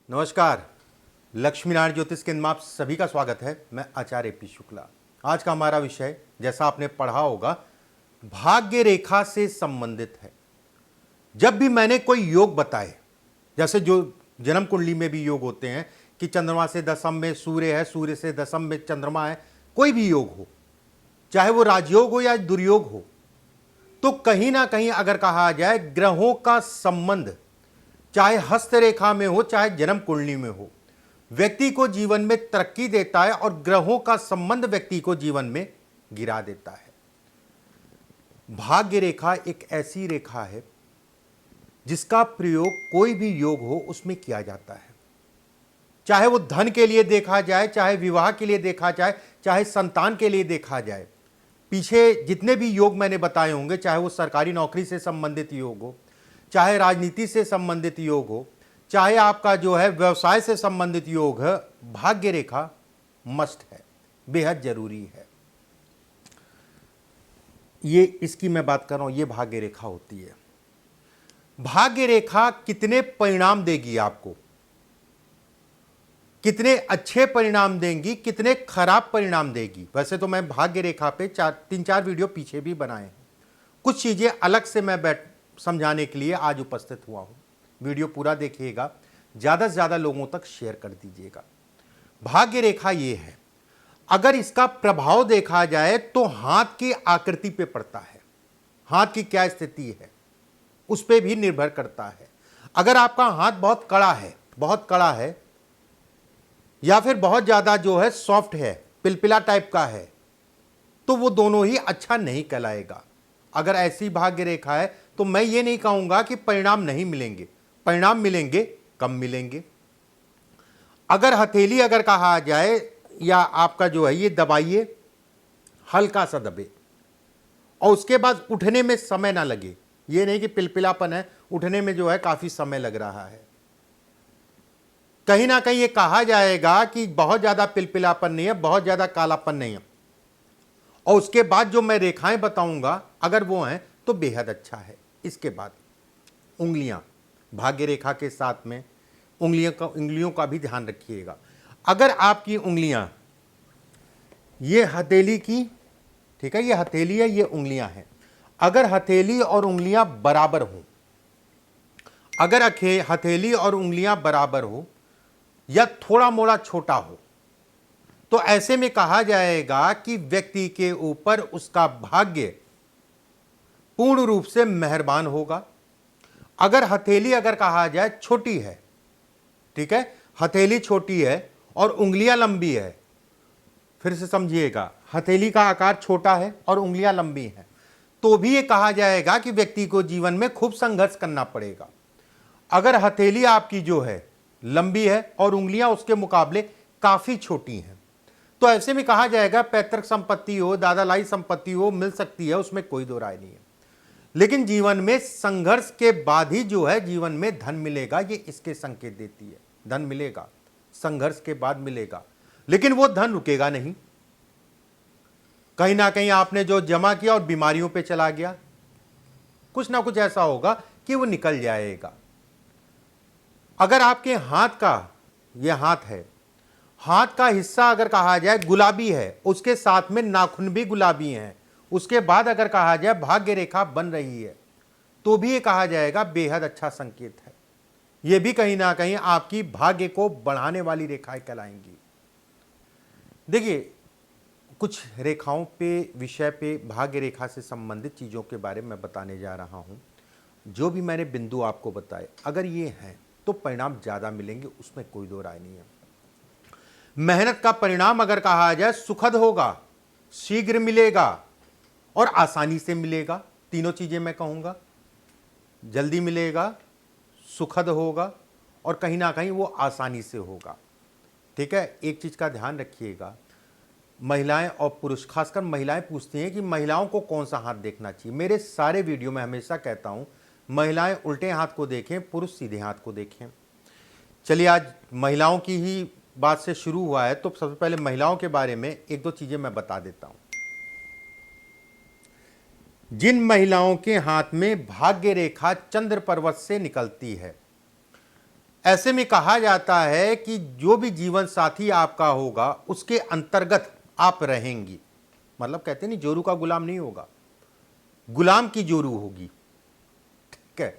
नमस्कार। लक्ष्मी नारायण ज्योतिष केंद्र में आप सभी का स्वागत है। मैं आचार्य पी शुक्ला। आज का हमारा विषय, जैसा आपने पढ़ा होगा, भाग्य रेखा से संबंधित है। जब भी मैंने कोई योग बताए, जैसे जो जन्म कुंडली में भी योग होते हैं कि चंद्रमा से दशम में सूर्य है, सूर्य से दशम में चंद्रमा है, कोई भी योग हो, चाहे वो राजयोग हो या दुर्योग हो, तो कहीं ना कहीं अगर कहा जाए ग्रहों का संबंध, चाहे हस्तरेखा में हो चाहे जन्म कुंडली में हो, व्यक्ति को जीवन में तरक्की देता है और ग्रहों का संबंध व्यक्ति को जीवन में गिरा देता है। भाग्य रेखा एक ऐसी रेखा है जिसका प्रयोग कोई भी योग हो उसमें किया जाता है। चाहे वो धन के लिए देखा जाए, चाहे विवाह के लिए देखा जाए, चाहे संतान के लिए देखा जाए। पीछे जितने भी योग मैंने बताए होंगे, चाहे वो सरकारी नौकरी से संबंधित योग हो, चाहे राजनीति से संबंधित योग हो, चाहे आपका जो है व्यवसाय से संबंधित योग है, भाग्य रेखा मस्ट है, बेहद जरूरी है। ये इसकी मैं बात कर रहा हूं, ये भाग्य रेखा होती है। भाग्य रेखा कितने परिणाम देगी आपको, कितने अच्छे परिणाम देंगी, कितने खराब परिणाम देगी। वैसे तो मैं भाग्य रेखा पे 3-4 वीडियो पीछे भी बनाए हैं। कुछ चीजें अलग से मैं समझाने के लिए आज उपस्थित हुआ हूं। वीडियो पूरा देखिएगा, ज्यादा से ज्यादा लोगों तक शेयर कर दीजिएगा। भाग्य रेखा ये है, अगर इसका प्रभाव देखा जाए तो हाथ की आकृति पे पड़ता है। हाथ की क्या स्थिति है उस पे भी निर्भर करता है। अगर आपका हाथ बहुत कड़ा है या फिर बहुत ज्यादा जो है सॉफ्ट है, पिलपिला टाइप का है, तो वो दोनों ही अच्छा नहीं कहलाएगा। अगर ऐसी भाग्य रेखा है तो मैं ये नहीं कहूंगा कि परिणाम नहीं मिलेंगे, परिणाम मिलेंगे, कम मिलेंगे। अगर हथेली अगर कहा जाए या आपका जो है ये दबाइए, हल्का सा दबे और उसके बाद उठने में समय ना लगे। ये नहीं कि पिलपिलापन है, उठने में जो है काफी समय लग रहा है। कहीं ना कहीं ये कहा जाएगा कि बहुत ज्यादा पिलपिलापन नहीं है, बहुत ज्यादा कालापन नहीं है, और उसके बाद जो मैं रेखाएं बताऊंगा अगर वो हैं तो बेहद अच्छा है। इसके बाद उंगलियां, भाग्य रेखा के साथ में उंगलियों का भी ध्यान रखिएगा। अगर आपकी उंगलियां, ये हथेली की, ठीक है, ये हथेली है, ये उंगलियां हैं, अगर हथेली और उंगलियां बराबर हो, अगर हथेली और उंगलियां बराबर हो या थोड़ा मोड़ा छोटा हो, तो ऐसे में कहा जाएगा कि व्यक्ति के ऊपर उसका भाग्य पूर्ण रूप से मेहरबान होगा। अगर हथेली अगर कहा जाए छोटी है, ठीक है, हथेली छोटी है और उंगलियां लंबी है, फिर से समझिएगा, हथेली का आकार छोटा है और उंगलियां लंबी हैं, तो भी ये कहा जाएगा कि व्यक्ति को जीवन में खूब संघर्ष करना पड़ेगा। अगर हथेली आपकी जो है लंबी है और उंगलियां उसके मुकाबले काफी छोटी हैं, तो ऐसे में कहा जाएगा पैतृक संपत्ति हो, दादालाई संपत्ति हो, मिल सकती है, उसमें कोई दो राय नहीं है। लेकिन जीवन में संघर्ष के बाद ही जो है जीवन में धन मिलेगा, ये इसके संकेत देती है। धन मिलेगा, संघर्ष के बाद मिलेगा, लेकिन वो धन रुकेगा नहीं। कहीं ना कहीं आपने जो जमा किया और बीमारियों पे चला गया, कुछ ना कुछ ऐसा होगा कि वो निकल जाएगा। अगर आपके हाथ का, ये हाथ है, हाथ का हिस्सा अगर कहा जाए गुलाबी है, उसके साथ में नाखून भी गुलाबी हैं, उसके बाद अगर कहा जाए भाग्य रेखा बन रही है, तो भी ये कहा जाएगा बेहद अच्छा संकेत है। ये भी कहीं ना कहीं आपकी भाग्य को बढ़ाने वाली रेखाएं कहलाएंगी। देखिए, कुछ रेखाओं पे, विषय पे, भाग्य रेखा से संबंधित चीज़ों के बारे में बताने जा रहा हूँ। जो भी मैंने बिंदु आपको बताए, अगर ये हैं तो परिणाम ज़्यादा मिलेंगे, उसमें कोई दो राय नहीं है। मेहनत का परिणाम अगर कहा जाए सुखद होगा, शीघ्र मिलेगा और आसानी से मिलेगा। तीनों चीजें मैं कहूंगा, जल्दी मिलेगा, सुखद होगा और कहीं ना कहीं वो आसानी से होगा। ठीक है, एक चीज का ध्यान रखिएगा, महिलाएं और पुरुष, खासकर महिलाएं पूछती हैं कि महिलाओं को कौन सा हाथ देखना चाहिए। मेरे सारे वीडियो में हमेशा कहता हूं महिलाएं उल्टे हाथ को देखें, पुरुष सीधे हाथ को देखें। चलिए, आज महिलाओं की ही बात से शुरू हुआ है तो सबसे पहले महिलाओं के बारे में एक दो चीजें मैं बता देता हूं। जिन महिलाओं के हाथ में भाग्य रेखा चंद्र पर्वत से निकलती है, ऐसे में कहा जाता है कि जो भी जीवन साथी आपका होगा उसके अंतर्गत आप रहेंगी। मतलब कहते नहीं जोरू का गुलाम नहीं होगा, गुलाम की जोरू होगी। ठीक है,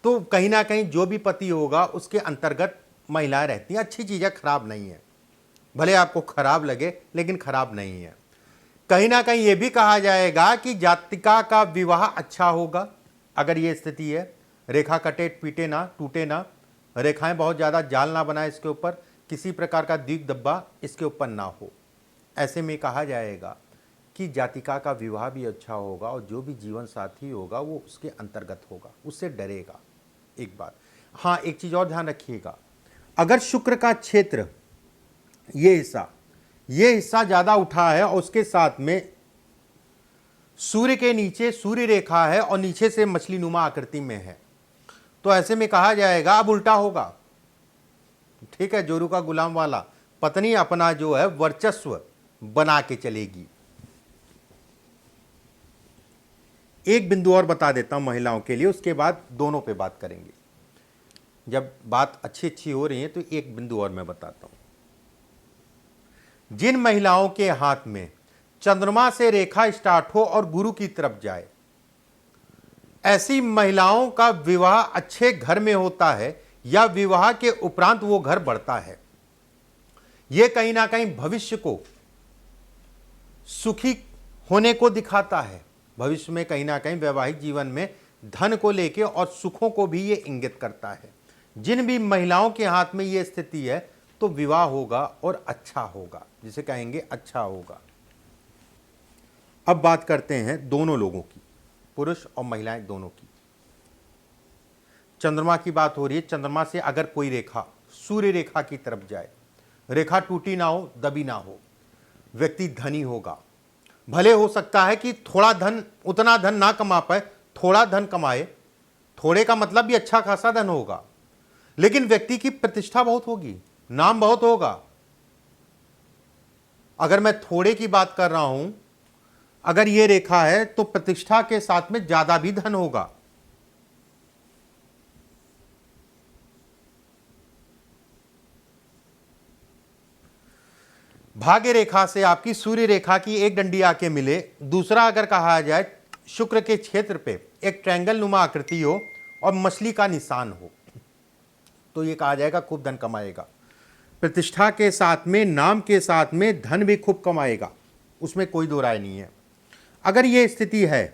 तो कहीं ना कहीं जो भी पति होगा उसके अंतर्गत महिलाएं रहती हैं। अच्छी चीज़ है, खराब नहीं है, भले आपको खराब लगे लेकिन खराब नहीं है। कहीं ना कहीं ये भी कहा जाएगा कि जातिका का विवाह अच्छा होगा अगर ये स्थिति है। रेखा कटे पीटे ना, टूटे ना, रेखाएं बहुत ज़्यादा जाल ना बनाए इसके ऊपर, किसी प्रकार का दीग दब्बा इसके ऊपर ना हो। ऐसे में कहा जाएगा कि जातिका का विवाह भी अच्छा होगा और जो भी जीवन साथी होगा वो उसके अंतर्गत होगा, उससे डरेगा। एक बात, हाँ एक चीज़ और ध्यान रखिएगा, अगर शुक्र का क्षेत्र ये हिस्सा ज़्यादा उठा है और उसके साथ में सूर्य के नीचे सूर्य रेखा है और नीचे से मछली नुमा आकृति में है, तो ऐसे में कहा जाएगा अब उल्टा होगा। ठीक है, जोरू का गुलाम वाला, पत्नी अपना जो है वर्चस्व बना के चलेगी। एक बिंदु और बता देता हूं महिलाओं के लिए, उसके बाद दोनों पे बात करेंगे। जब बात अच्छी हो रही है तो एक बिंदु और मैं बताता हूं। जिन महिलाओं के हाथ में चंद्रमा से रेखा स्टार्ट हो और गुरु की तरफ जाए, ऐसी महिलाओं का विवाह अच्छे घर में होता है या विवाह के उपरांत वो घर बढ़ता है। यह कहीं ना कहीं भविष्य को सुखी होने को दिखाता है। भविष्य में कहीं ना कहीं वैवाहिक जीवन में धन को लेके और सुखों को भी ये इंगित करता है। जिन भी महिलाओं के हाथ में ये स्थिति है तो विवाह होगा और अच्छा होगा, जिसे कहेंगे अच्छा होगा। अब बात करते हैं दोनों लोगों की, पुरुष और महिलाएं दोनों की। चंद्रमा की बात हो रही है। चंद्रमा से अगर कोई रेखा सूर्य रेखा की तरफ जाए, रेखा टूटी ना हो, दबी ना हो, व्यक्ति धनी होगा। भले हो सकता है कि थोड़ा धन, उतना धन ना कमा पाए, थोड़ा धन कमाए, थोड़े का मतलब भी अच्छा खासा धन होगा, लेकिन व्यक्ति की प्रतिष्ठा बहुत होगी, नाम बहुत होगा। अगर मैं थोड़े की बात कर रहा हूं, अगर यह रेखा है तो प्रतिष्ठा के साथ में ज्यादा भी धन होगा। भाग्य रेखा से आपकी सूर्य रेखा की एक डंडी आके मिले, दूसरा अगर कहा जाए शुक्र के क्षेत्र पे एक ट्रायंगल नुमा आकृति हो और मछली का निशान हो, तो ये कहा जाएगा खूब धन कमाएगा। प्रतिष्ठा के साथ में, नाम के साथ में धन भी खूब कमाएगा, उसमें कोई दो राय नहीं है। अगर ये स्थिति है,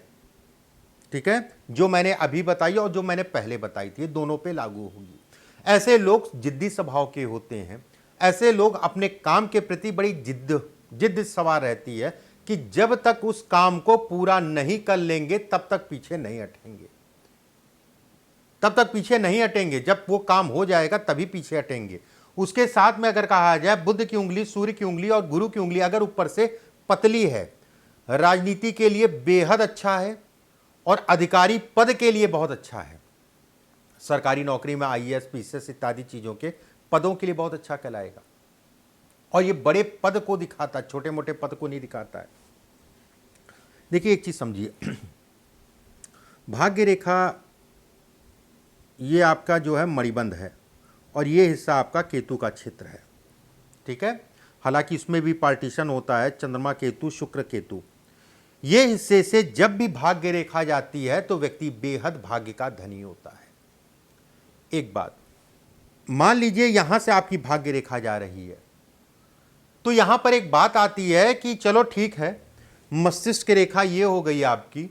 ठीक है, जो मैंने अभी बताई और जो मैंने पहले बताई थी, दोनों पे लागू होगी। ऐसे लोग जिद्दी स्वभाव के होते हैं। ऐसे लोग अपने काम के प्रति बड़ी जिद्द सवार रहती है कि जब तक उस काम को पूरा नहीं कर लेंगे तब तक पीछे नहीं हटेंगे, तब तक पीछे नहीं हटेंगे। जब वो काम हो जाएगा तभी पीछे हटेंगे। उसके साथ में अगर कहा जाए बुध की उंगली, सूर्य की उंगली और गुरु की उंगली अगर ऊपर से पतली है, राजनीति के लिए बेहद अच्छा है और अधिकारी पद के लिए बहुत अच्छा है। सरकारी नौकरी में आईएएस, पीसीएस इत्यादि चीजों के पदों के लिए बहुत अच्छा कहलाएगा। और ये बड़े पद को दिखाता है, छोटे मोटे पद को नहीं दिखाता है। देखिए एक चीज समझिए, भाग्य रेखा ये आपका जो है मणिबंध है और ये हिस्सा आपका केतु का क्षेत्र है। ठीक है, हालांकि इसमें भी पार्टीशन होता है, चंद्रमा केतु, शुक्र केतु। ये हिस्से से जब भी भाग्य रेखा जाती है तो व्यक्ति बेहद भाग्य का धनी होता है। एक बात मान लीजिए यहां से आपकी भाग्य रेखा जा रही है, तो यहां पर एक बात आती है कि चलो ठीक है, मस्तिष्क रेखा ये हो गई आपकी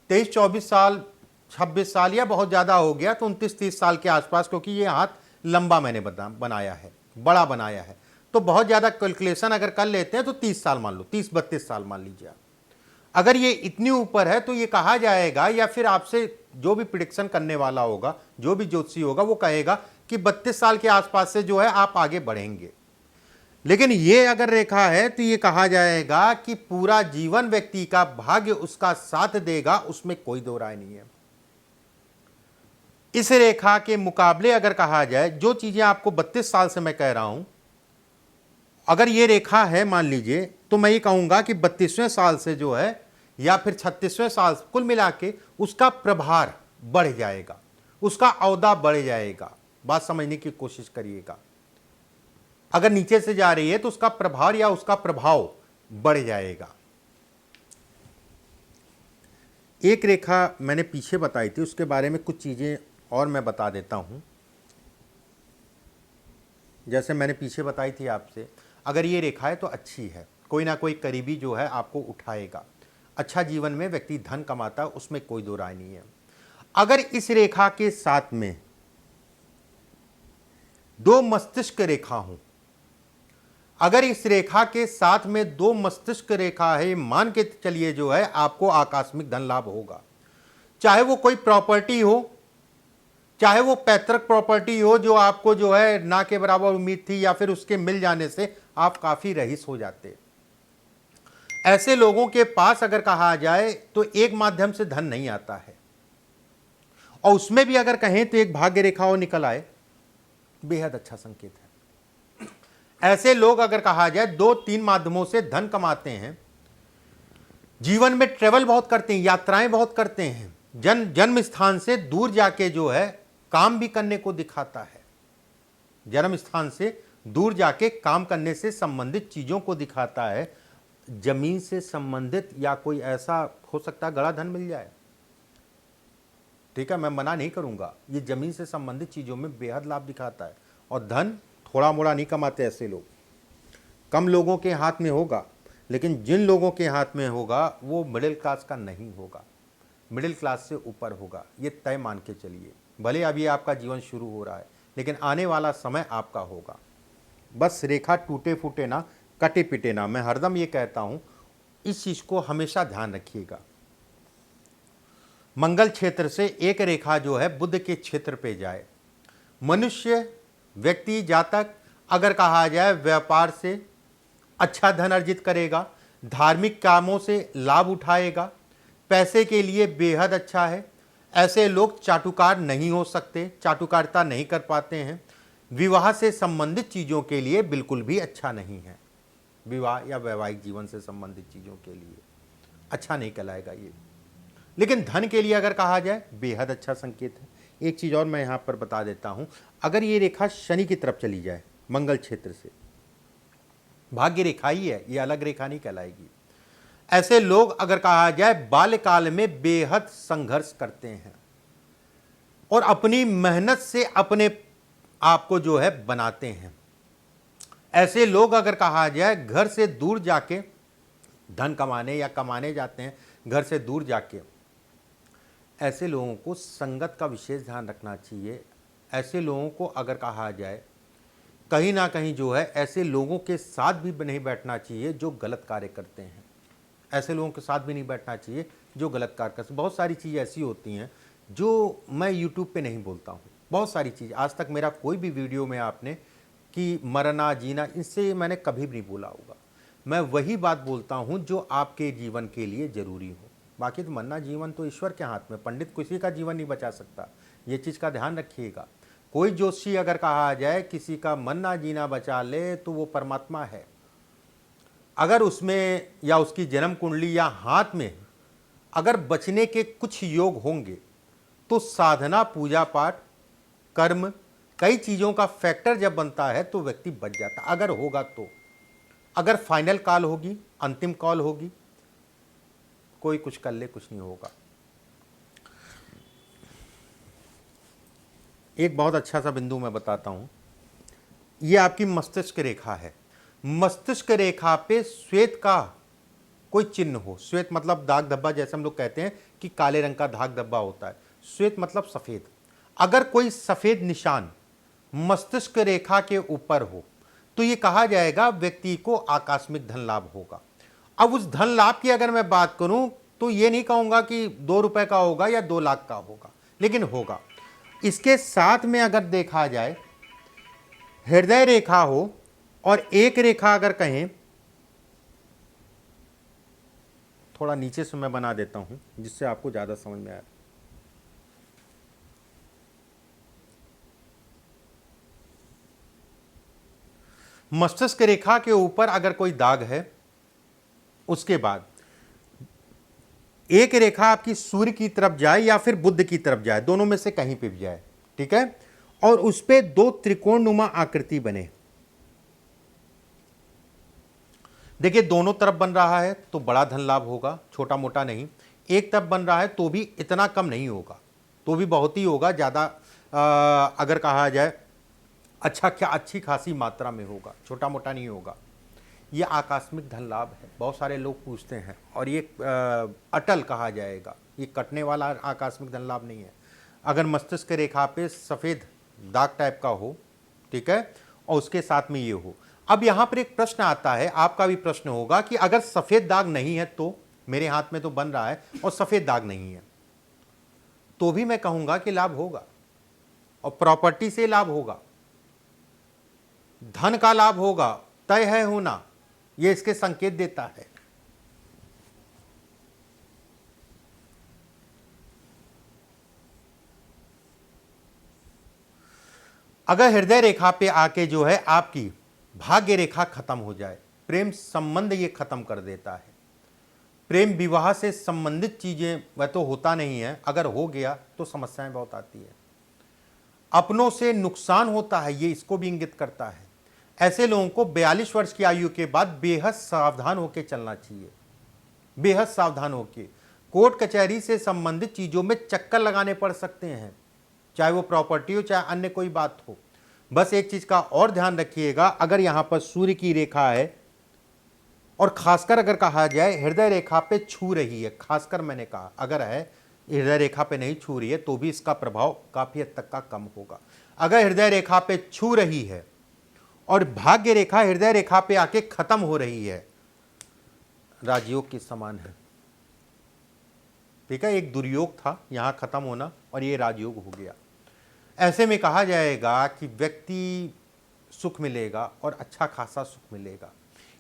23-24 साल, 26 साल या बहुत ज़्यादा हो गया तो 29-30 साल के आसपास, क्योंकि ये हाथ लंबा मैंने बनाया है, बड़ा बनाया है, तो बहुत ज़्यादा कैलकुलेशन अगर कर लेते हैं तो 30 साल मान लो, 30-32 साल मान लीजिए आप। अगर ये इतनी ऊपर है तो ये कहा जाएगा, या फिर आपसे जो भी प्रिडिक्शन करने वाला होगा, जो भी ज्योतिषी होगा, वो कहेगा कि 32 साल के आसपास से जो है आप आगे बढ़ेंगे। लेकिन ये अगर रेखा है तो ये कहा जाएगा कि पूरा जीवन व्यक्ति का भाग्य उसका साथ देगा, उसमें कोई दो राय नहीं है। इस रेखा के मुकाबले अगर कहा जाए, जो चीजें आपको 32 साल से मैं कह रहा हूं, अगर ये रेखा है मान लीजिए, तो मैं ये कहूंगा कि 32वें साल से जो है या फिर 36वें साल, कुल मिला के उसका प्रभार बढ़ जाएगा, उसका औदा बढ़ जाएगा, बात समझने की कोशिश करिएगा। अगर नीचे से जा रही है तो उसका प्रभाव या उसका प्रभाव बढ़ जाएगा। एक रेखा मैंने पीछे बताई थी, उसके बारे में कुछ चीज़ें और मैं बता देता हूं। जैसे मैंने पीछे बताई थी आपसे, अगर ये रेखा है तो अच्छी है, कोई ना कोई करीबी जो है आपको उठाएगा, अच्छा जीवन में व्यक्ति धन कमाता है, उसमें कोई दो राय नहीं है। अगर इस रेखा के साथ में दो मस्तिष्क रेखा हो, अगर इस रेखा के साथ में दो मस्तिष्क रेखा है, मान के चलिए जो है आपको आकस्मिक धन लाभ होगा। चाहे वो कोई प्रॉपर्टी हो, चाहे वो पैतृक प्रॉपर्टी हो जो आपको जो है ना के बराबर उम्मीद थी, या फिर उसके मिल जाने से आप काफी रईस हो जाते। ऐसे लोगों के पास अगर कहा जाए तो एक माध्यम से धन नहीं आता है, और उसमें भी अगर कहें तो एक भाग्य रेखा और निकल आए, बेहद अच्छा संकेत है। ऐसे लोग अगर कहा जाए 2-3 माध्यमों से धन कमाते हैं, जीवन में ट्रेवल बहुत करते हैं, यात्राएं बहुत करते हैं, जन्म स्थान से दूर जाके जो है काम भी करने को दिखाता है, जन्म स्थान से दूर जाके काम करने से संबंधित चीजों को दिखाता है। जमीन से संबंधित या कोई ऐसा हो सकता है गड़ा धन मिल जाए, ठीक है, मैं मना नहीं करूंगा, ये जमीन से संबंधित चीजों में बेहद लाभ दिखाता है। और धन थोड़ा मोड़ा नहीं कमाते ऐसे लोग, कम लोगों के हाथ में होगा, लेकिन जिन लोगों के हाथ में होगा वो मिडिल क्लास का नहीं होगा, मिडिल क्लास से ऊपर होगा, ये तय मान के चलिए। भले अभी आपका जीवन शुरू हो रहा है, लेकिन आने वाला समय आपका होगा। बस रेखा टूटे फूटे ना, कटे पिटे ना, मैं हरदम ये कहता हूं, इस चीज को हमेशा ध्यान रखिएगा। मंगल क्षेत्र से एक रेखा जो है बुध के क्षेत्र पे जाए, मनुष्य व्यक्ति जातक अगर कहा जाए व्यापार से अच्छा धन अर्जित करेगा, धार्मिक कामों से लाभ उठाएगा, पैसे के लिए बेहद अच्छा है। ऐसे लोग चाटुकार नहीं हो सकते, चाटुकारिता नहीं कर पाते हैं। विवाह से संबंधित चीज़ों के लिए बिल्कुल भी अच्छा नहीं है, विवाह या वैवाहिक जीवन से संबंधित चीज़ों के लिए अच्छा नहीं कहलाएगा ये। लेकिन धन के लिए अगर कहा जाए बेहद अच्छा संकेत है। एक चीज़ और मैं यहाँ पर बता देता हूँ, अगर ये रेखा शनि की तरफ चली जाए मंगल क्षेत्र से, भाग्य रेखा ही है, ये अलग रेखा नहीं कहलाएगी। ऐसे लोग अगर कहा जाए बाल्यकाल में बेहद संघर्ष करते हैं और अपनी मेहनत से अपने आप को जो है बनाते हैं। ऐसे लोग अगर कहा जाए घर से दूर जाके धन कमाने या कमाने जाते हैं घर से दूर जाके, ऐसे लोगों को संगत का विशेष ध्यान रखना चाहिए। ऐसे लोगों को अगर कहा जाए कहीं ना कहीं जो है ऐसे लोगों के साथ भी नहीं बैठना चाहिए जो गलत कार्य करते हैं, ऐसे लोगों के साथ भी नहीं बैठना चाहिए जो गलत कार्य करते हैं। बहुत सारी चीज़ें ऐसी होती हैं जो मैं YouTube पे नहीं बोलता हूँ, बहुत सारी चीज़ आज तक मेरा कोई भी वीडियो में आपने कि मरना जीना इनसे मैंने कभी भी नहीं बोला होगा। मैं वही बात बोलता हूँ जो आपके जीवन के लिए ज़रूरी हो। बाकी तो मरना जीवन तो ईश्वर के हाथ में, पंडित किसी का जीवन नहीं बचा सकता, ये चीज़ का ध्यान रखिएगा। कोई जोशी अगर कहा जाए किसी का मरना जीना बचा ले तो वो परमात्मा है। अगर उसमें या उसकी जन्म कुंडली या हाथ में अगर बचने के कुछ योग होंगे तो साधना, पूजा पाठ, कर्म, कई चीज़ों का फैक्टर जब बनता है तो व्यक्ति बच जाता। अगर होगा तो, अगर फाइनल कॉल होगी, अंतिम कॉल होगी, कोई कुछ कर ले कुछ नहीं होगा। एक बहुत अच्छा सा बिंदु मैं बताता हूं, ये आपकी मस्तिष्क रेखा है। मस्तिष्क रेखा पे श्वेत का कोई चिन्ह हो, श्वेत मतलब दाग धब्बा, जैसे हम लोग कहते हैं कि काले रंग का दाग धब्बा होता है, श्वेत मतलब सफेद। अगर कोई सफेद निशान मस्तिष्क रेखा के ऊपर हो तो ये कहा जाएगा व्यक्ति को आकस्मिक धन लाभ होगा। अब उस धन लाभ की अगर मैं बात करूं तो ये नहीं कहूंगा कि 2 रुपए का होगा या 2 लाख का होगा, लेकिन होगा। इसके साथ में अगर देखा जाए हृदय रेखा हो और एक रेखा अगर कहें, थोड़ा नीचे से मैं बना देता हूं जिससे आपको ज्यादा समझ में आए। मस्तिष्क रेखा के ऊपर अगर कोई दाग है, उसके बाद एक रेखा आपकी सूर्य की तरफ जाए या फिर बुध की तरफ जाए, दोनों में से कहीं पे भी जाए, ठीक है। और उस पे दो त्रिकोणनुमा आकृति बने। देखिए दोनों तरफ बन रहा है तो बड़ा धन लाभ होगा, छोटा मोटा नहीं। एक तरफ बन रहा है तो भी इतना कम नहीं होगा, तो भी बहुत ही होगा, ज़्यादा अगर कहा जाए अच्छी खासी मात्रा में होगा, छोटा मोटा नहीं होगा। ये आकस्मिक धन लाभ है, बहुत सारे लोग पूछते हैं, और ये अटल कहा जाएगा, ये कटने वाला आकस्मिक धन लाभ नहीं है। अगर मस्तिष्क रेखा पे सफ़ेद दाग टाइप का हो, ठीक है, और उसके साथ में ये हो। अब यहाँ पर एक प्रश्न आता है, आपका भी प्रश्न होगा कि अगर सफ़ेद दाग नहीं है तो, मेरे हाथ में तो बन रहा है और सफ़ेद दाग नहीं है, तो भी मैं कहूँगा कि लाभ होगा, और प्रॉपर्टी से लाभ होगा, धन का लाभ होगा, तय है होना, यह इसके संकेत देता है। अगर हृदय रेखा पे आके जो है आपकी भाग्य रेखा खत्म हो जाए, प्रेम संबंध ये खत्म कर देता है। प्रेम विवाह से संबंधित चीजें वह तो होता नहीं है, अगर हो गया तो समस्याएं बहुत आती है। अपनों से नुकसान होता है, ये इसको भी इंगित करता है। ऐसे लोगों को 42 वर्ष की आयु के बाद बेहद सावधान होकर चलना चाहिए, बेहद सावधान होकर। कोर्ट कचहरी से संबंधित चीजों में चक्कर लगाने पड़ सकते हैं, चाहे वो प्रॉपर्टी हो चाहे अन्य कोई बात हो। बस एक चीज का और ध्यान रखिएगा, अगर यहां पर सूर्य की रेखा है, और खासकर अगर कहा जाए हृदय रेखा पे छू रही है, खासकर मैंने कहा अगर है हृदय रेखा पे नहीं छू रही है तो भी इसका प्रभाव काफी हद तक का कम होगा। अगर हृदय रेखा पे छू रही है और भाग्य रेखा हृदय रेखा पे आके खत्म हो रही है, राजयोग के समान है। ठीक है, एक दुर्योग था यहां खत्म होना और ये राजयोग हो गया। ऐसे में कहा जाएगा कि व्यक्ति सुख मिलेगा और अच्छा खासा सुख मिलेगा,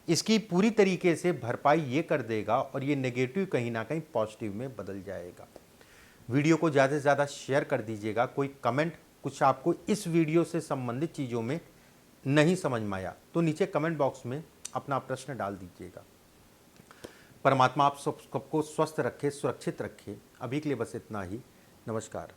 इसकी पूरी तरीके से भरपाई ये कर देगा और ये नेगेटिव कहीं ना कहीं पॉजिटिव में बदल जाएगा। वीडियो को ज़्यादा से ज़्यादा शेयर कर दीजिएगा। कोई कमेंट कुछ आपको इस वीडियो से संबंधित चीज़ों में नहीं समझ में आया तो नीचे कमेंट बॉक्स में अपना प्रश्न डाल दीजिएगा। परमात्मा आप सबको स्वस्थ रखे, सुरक्षित रखे। अभी के लिए बस इतना ही। नमस्कार।